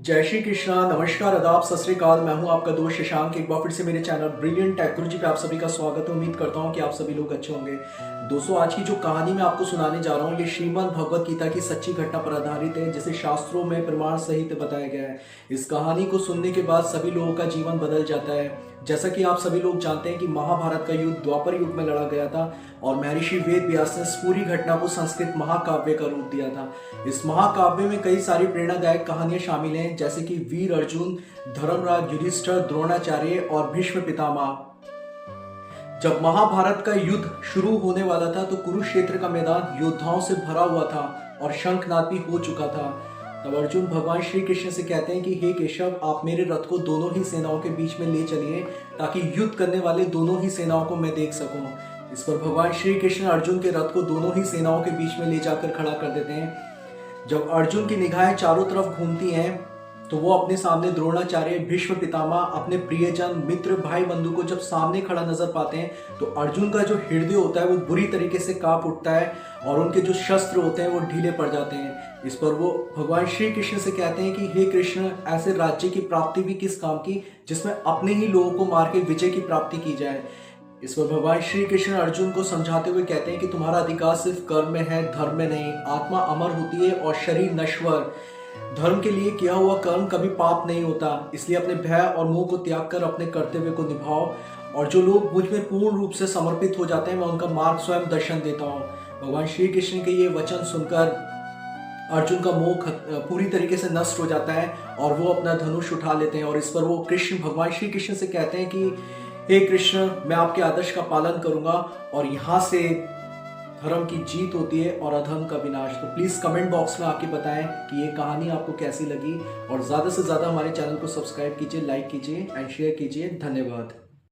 जय श्री कृष्णा, नमस्कार, आदाब, सत श्री अकाल। मैं हूं आपका दोस्त शशांक। एक बार फिर से मेरे चैनल ब्रिलियंट टेक गुरुजी पे आप सभी का स्वागत है। उम्मीद करता हूं कि आप सभी लोग अच्छे होंगे। दोस्तों, आज की जो कहानी मैं आपको सुनाने जा रहा हूं ये श्रीमद् भगवत गीता की सच्ची घटना पर आधारित है, जिसे शास्त्रों में प्रमाण सहित बताया गया है। इस कहानी को सुनने के बाद सभी लोगों का जीवन बदल जाता है। जैसा कि आप सभी लोग जानते हैं कि महाभारत का युद्ध द्वापर युग में लड़ा गया था और महर्षि वेद व्यास ने इस पूरी घटना को संस्कृत महाकाव्य का रूप दिया था। इस महाकाव्य में कई सारी प्रेरणादायक कहानियां शामिल हैं, जैसे कि वीर अर्जुन, धर्मराज युधिष्ठिर, द्रोणाचार्य और भीष्म पितामह। जब महाभारत का युद्ध शुरू होने वाला था तो कुरुक्षेत्र का मैदान योद्धाओं से भरा हुआ था और शंखनाद भी हो चुका था। तब अर्जुन भगवान श्री कृष्ण से कहते हैं कि हे केशव, आप मेरे रथ को दोनों ही सेनाओं के बीच में ले चलिए ताकि युद्ध करने वाले दोनों ही सेनाओं को मैं देख सकूं। इस पर भगवान श्री कृष्ण अर्जुन के रथ को दोनों ही सेनाओं के बीच में ले जाकर खड़ा कर देते हैं। जब अर्जुन की निगाहें चारों तरफ घूमती हैं तो वो अपने सामने द्रोणाचार्य, भीष्म पितामह, अपने प्रियजन, मित्र, भाई बंधु को जब सामने खड़ा नजर पाते हैं तो अर्जुन का जो हृदय होता है वो बुरी तरीके से कांप उठता है और उनके जो शस्त्र होते हैं वो ढीले पड़ जाते हैं। इस पर वो भगवान श्री कृष्ण से कहते हैं कि हे कृष्ण, ऐसे राज्य की प्राप्ति भी किस काम की जिसमें अपने ही लोगों को मार के विजय की प्राप्ति की जाए। इस पर भगवान श्री कृष्ण अर्जुन को समझाते हुए कहते हैं कि तुम्हारा अधिकार सिर्फ कर्म में है, धर्म में नहीं। आत्मा अमर होती है और शरीर नश्वर। धर्म के लिए किया हुआ कर्म कभी पाप नहीं होता, इसलिए अपने भय और मोह को त्याग कर अपने कर्तव्य को निभाओ। और जो लोग मुझ में पूर्ण रूप से समर्पित हो जाते हैं मैं उनका मार्ग स्वयं दर्शन देता हूँ। भगवान श्री कृष्ण के ये वचन सुनकर अर्जुन का मोह पूरी तरीके से नष्ट हो जाता है और वो अपना धनुष उठा लेते हैं। और इस पर वो भगवान श्री कृष्ण से कहते हैं कि हे कृष्ण, मैं आपके आदेश का पालन करूंगा और यहाँ से धर्म की जीत होती है और अधर्म का विनाश। तो प्लीज कमेंट बॉक्स में आके बताएं कि ये कहानी आपको कैसी लगी और ज्यादा से ज्यादा हमारे चैनल को सब्सक्राइब कीजिए, लाइक कीजिए एंड शेयर कीजिए। धन्यवाद।